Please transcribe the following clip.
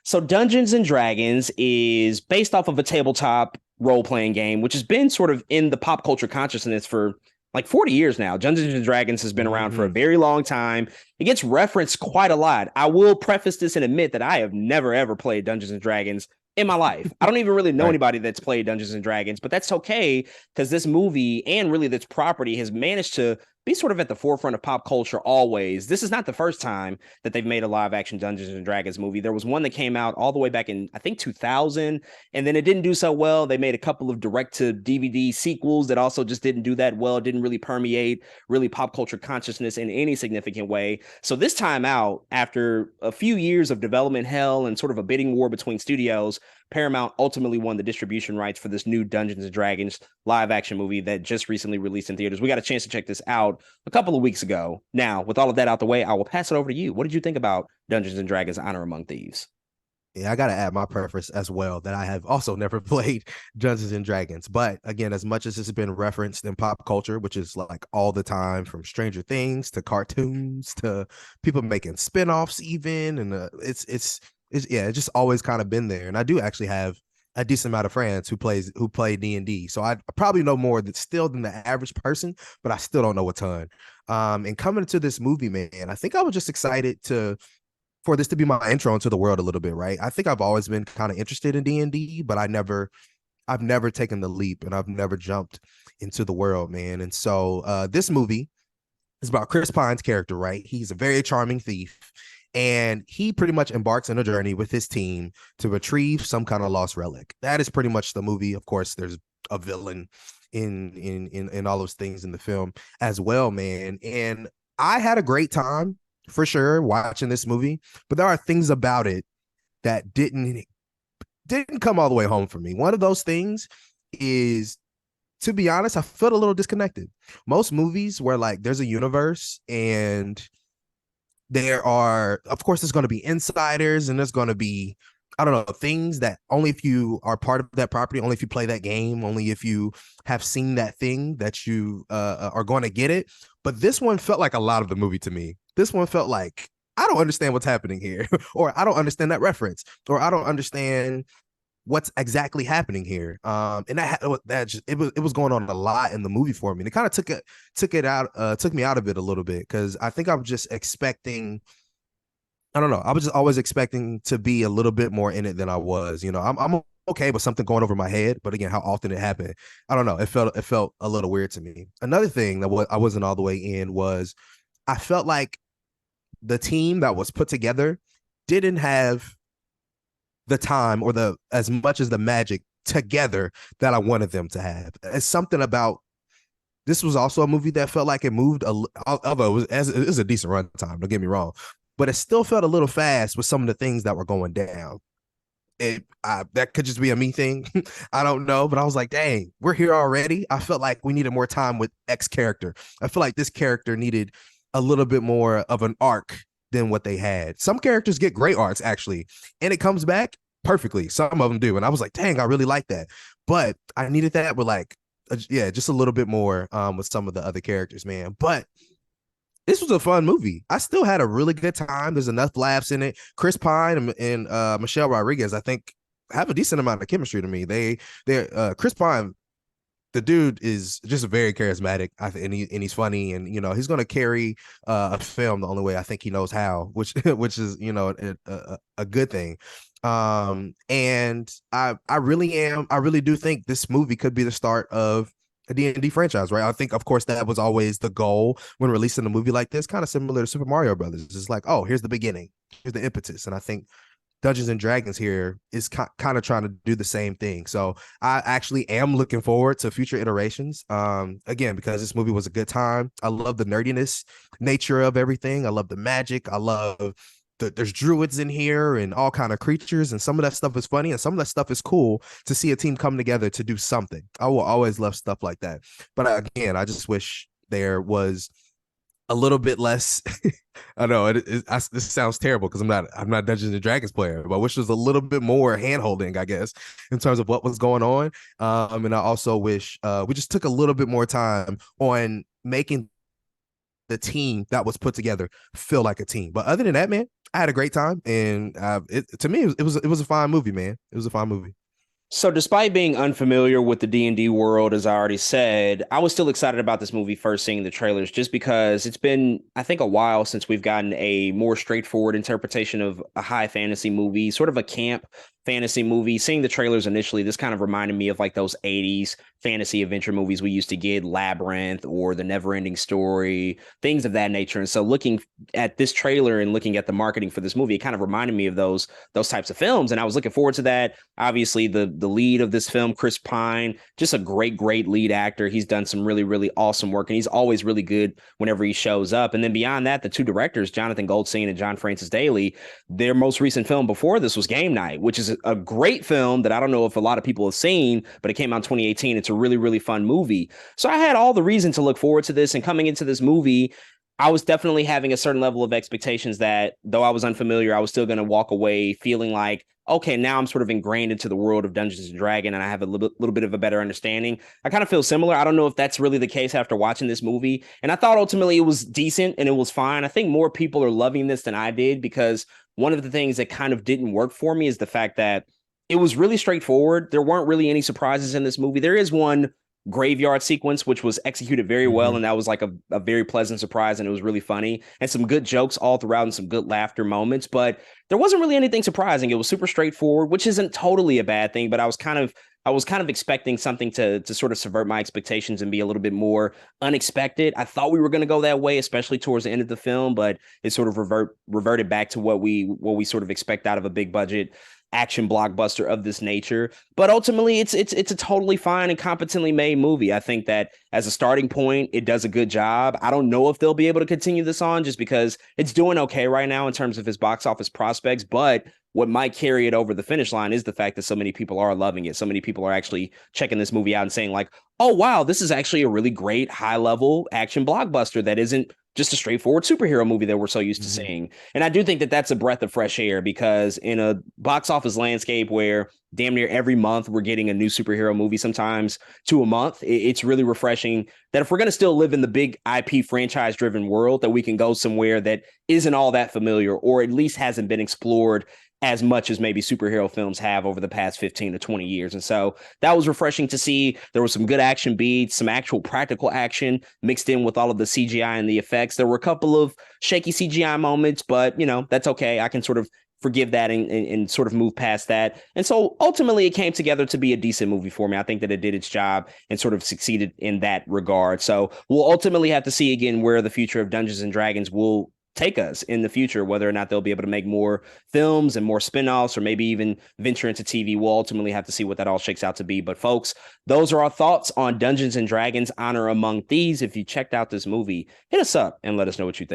So Dungeons and Dragons is based off of a tabletop role-playing game, which has been sort of in the pop culture consciousness for like 40 years now. Dungeons and Dragons has been around for a Hmm. very long time. It gets referenced quite a lot. I will preface this and admit that I have never ever played Dungeons and Dragons in my life. I don't even really know Right. anybody that's played Dungeons and Dragons, but that's okay because this movie and really this property has managed to be sort of at the forefront of pop culture always. This is not the first time that they've made a live action Dungeons and Dragons movie. There was one that came out all the way back in I think 2000, and then it didn't do so well. They made a couple of direct to DVD sequels that also just didn't do that well. It didn't really permeate really pop culture consciousness in any significant way. So this time out, after a few years of development hell and sort of a bidding war between studios, Paramount ultimately won the distribution rights for this new Dungeons and Dragons live action movie that just recently released in theaters. We got a chance to check this out a couple of weeks ago. Now, with all of that out the way, I will pass it over to you. What did you think about Dungeons and Dragons Honor Among Thieves? Yeah, I gotta add my preference as well that I have also never played Dungeons and Dragons. But again, as much as this has been referenced in pop culture, which is like all the time from Stranger Things to cartoons to people making spin-offs even, and it's yeah, it's just always kind of been there. And I do actually have a decent amount of friends who play D&D. So I probably know more than still than the average person, but I still don't know a ton. And coming to this movie, man, I think I was just excited to for this to be my intro into the world a little bit, right? I think I've always been kind of interested in D&D, but I've never taken the leap and I've never jumped into the world, man. And so this movie is about Chris Pine's character, right? He's a very charming thief, and he pretty much embarks on a journey with his team to retrieve some kind of lost relic. That is pretty much the movie. Of course, there's a villain in all those things in the film as well, man. And I had a great time for sure watching this movie, but there are things about it that didn't come all the way home for me. One of those things is, to be honest, I felt a little disconnected. Most movies where like there's a universe and there are, of course, there's going to be insiders and there's going to be, I don't know, things that only if you are part of that property, only if you play that game, only if you have seen that thing that you are going to get it. But this one felt like a lot of the movie to me. This one felt like I don't understand what's happening here, or I don't understand that reference, or I don't understand what's exactly happening here. And that just it was going on a lot in the movie for me. And it kind of took me out of it a little bit because I think I'm just expecting. I don't know. I was just always expecting to be a little bit more in it than I was. You know, I'm okay with something going over my head, but again, how often it happened, I don't know. It felt a little weird to me. Another thing that I wasn't all the way in was I felt like the team that was put together didn't have the time or the as much as the magic together that I wanted them to have. It's something about this was also a movie that felt like it moved, although it was a decent runtime, don't get me wrong, but it still felt a little fast with some of the things that were going down. That could just be a me thing. I don't know, but I was like, dang, we're here already. I felt like we needed more time with X character. I feel like this character needed a little bit more of an arc than what they had. Some characters get great arcs actually, and it comes back perfectly. Some of them do, and I was like, dang, I really like that. But I needed that with like, yeah, just a little bit more with some of the other characters, man. But this was a fun movie. I still had a really good time. There's enough laughs in it. Chris Pine and Michelle Rodriguez, I think, have a decent amount of chemistry to me. They Chris Pine, the dude is just very charismatic. And he's funny, and you know he's going to carry a film the only way I think he knows how, which which is a good thing. And I really do think this movie could be the start of a D&D franchise, right? I think, of course, that was always the goal when releasing a movie like this, kind of similar to Super Mario Brothers. It's like, oh, here's the beginning, here's the impetus, and I think Dungeons and Dragons here is kind of trying to do the same thing. So I actually am looking forward to future iterations. Again, because this movie was a good time. I love the nerdiness nature of everything. I love the magic. I love there's druids in here and all kind of creatures, and some of that stuff is funny and some of that stuff is cool to see a team come together to do something. I will always love stuff like that. But again, I just wish there was a little bit less. I know this sounds terrible because I'm not Dungeons and Dragons player, but I wish there was a little bit more hand holding, I guess, in terms of what was going on. And I also wish we just took a little bit more time on making the team that was put together feel like a team. But other than that, man, I had a great time, and to me, it was a fine movie, man. It was a fine movie. So, despite being unfamiliar with the D&D world, as I already said, I was still excited about this movie first seeing the trailers, just because it's been, I think, a while since we've gotten a more straightforward interpretation of a high fantasy movie, sort of a camp fantasy movie. Seeing the trailers initially, this kind of reminded me of like those 80s fantasy adventure movies we used to get, Labyrinth or The Neverending Story, things of that nature. And so, looking at this trailer and looking at the marketing for this movie, it kind of reminded me of those types of films, and I was looking forward to that. Obviously, the lead of this film, Chris Pine, just a great lead actor. He's done some really awesome work, and he's always really good whenever he shows up. And then beyond that, the two directors, Jonathan Goldstein and John Francis Daley, their most recent film before this was Game Night, which is a great film that I don't know if a lot of people have seen, but it came out in 2018. It's a really fun movie. So I had all the reason to look forward to this, and coming into this movie, I was definitely having a certain level of expectations that though I was unfamiliar, I was still going to walk away feeling like, okay, now I'm sort of ingrained into the world of Dungeons and Dragons, and I have a little bit of a better understanding. I kind of feel similar. I don't know if that's really the case after watching this movie. And I thought ultimately it was decent and it was fine. I think more people are loving this than I did, because one of the things that kind of didn't work for me is the fact that it was really straightforward. There weren't really any surprises in this movie. There is one graveyard sequence which was executed very well, Hmm. and that was like a very pleasant surprise, and it was really funny, and some good jokes all throughout and some good laughter moments. But there wasn't really anything surprising. It was super straightforward, which isn't totally a bad thing, but I was kind of expecting something to sort of subvert my expectations and be a little bit more unexpected. I thought we were going to go that way, especially towards the end of the film, but it sort of reverted back to what we sort of expect out of a big budget action blockbuster of this nature. But ultimately, it's a totally fine and competently made movie. I think that as a starting point, it does a good job. I don't know if they'll be able to continue this on, just because it's doing okay right now in terms of his box office prospects. But what might carry it over the finish line is the fact that so many people are loving it. So many people are actually checking this movie out and saying like, "Oh wow, this is actually a really great high level action blockbuster that isn't just a straightforward superhero movie that we're so used to Hmm. seeing." And I do think that that's a breath of fresh air, because in a box office landscape where damn near every month we're getting a new superhero movie, sometimes two a month, it's really refreshing that if we're going to still live in the big IP franchise driven world, that we can go somewhere that isn't all that familiar, or at least hasn't been explored as much as maybe superhero films have over the past 15 to 20 years. And so that was refreshing to see. There was some good action beats, some actual practical action mixed in with all of the CGI and the effects. There were a couple of shaky CGI moments, but that's okay. I can sort of forgive that and sort of move past that. And so ultimately it came together to be a decent movie for me. I think that it did its job and sort of succeeded in that regard. So we'll ultimately have to see again where the future of Dungeons and Dragons will take us in the future, whether or not they'll be able to make more films and more spin-offs, or maybe even venture into TV. We'll ultimately have to see what that all shakes out to be. But folks, those are our thoughts on Dungeons and Dragons Honor Among Thieves. If you checked out this movie, hit us up and let us know what you think.